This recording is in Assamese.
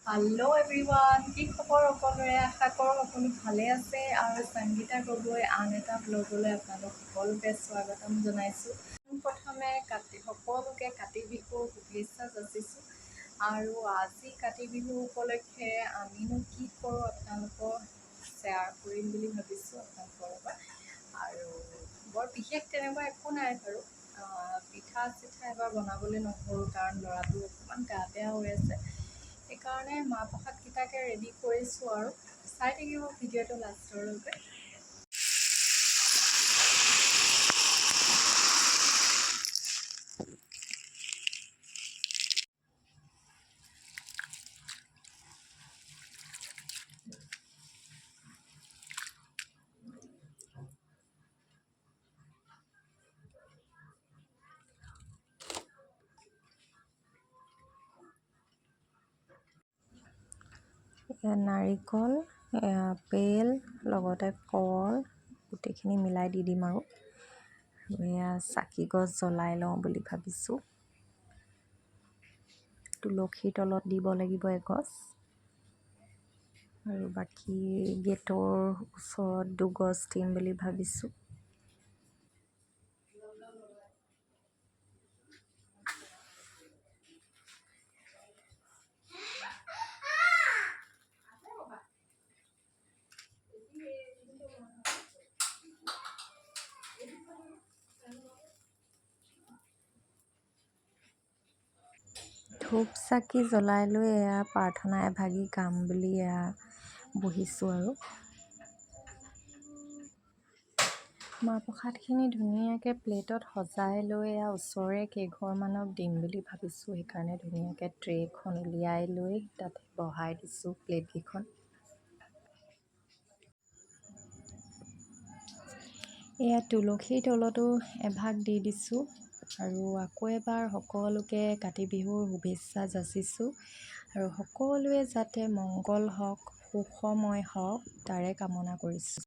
হেল্ল' এভৰিৱান, কি খবৰ সকলোৰে? আশা কৰোঁ আপুনি ভালে আছে আৰু সংগীতা গগৈ আন এটা ব্লগলৈ আপোনালোক সকলোকে স্বাগতম জনাইছোঁ। প্ৰথমে সকলোকে কাতি বিহুৰ শুভেচ্ছা যাচিছোঁ আৰু আজি কাতি বিহু উপলক্ষে আমিনো কি কৰোঁ আপোনালোকক শ্বেয়াৰ কৰিম বুলি ভাবিছোঁ আপোনালোকৰ লগত। আৰু বৰ বিশেষ তেনেকুৱা একো নাই বাৰু, পিঠা চিঠা এবাৰ বনাবলৈ নহ'ল কাৰণ ল'ৰাটো অকণমান গা বেয়া হৈ আছে। সেইকাৰণে মাহ প্ৰসাদকেইটাকে ৰেডি কৰিছোঁ আৰু চাই থাকিব ভিডিঅ'টো লাষ্টৰলৈকে। নাৰিকল, আপেল লগতে কল গোটেইখিনি মিলাই দি দিম আৰু এয়া চাকি গছ জ্বলাই লওঁ বুলি ভাবিছোঁ। তুলসীৰ তলত দিব লাগিব এগছ আৰু বাকী গেটৰ ওচৰত দুগছ দিম বুলি ভাবিছোঁ। ধূপ চাকি জ্বলাই লৈ এয়া প্ৰাৰ্থনা এভাগি গাম বুলি এয়া বহিছোঁ আৰু মাহ প্ৰসাদখিনি ধুনীয়াকৈ প্লেটত সজাই লৈ এয়া ওচৰৰে কেইঘৰমানক দিম বুলি ভাবিছোঁ। সেইকাৰণে ধুনীয়াকৈ ট্ৰে এখন উলিয়াই লৈ তাতে বহাই দিছোঁ প্লেটকেইখন। এয়া তুলসীৰ তলতো এভাগ দি দিছোঁ আৰু আকৌ এবাৰ সকলোকে কাতি বিহুৰ শুভেচ্ছা যাচিছোঁ আৰু সকলোৱে যাতে মংগল হওক, সুখময় হওক তাৰে কামনা কৰিছোঁ।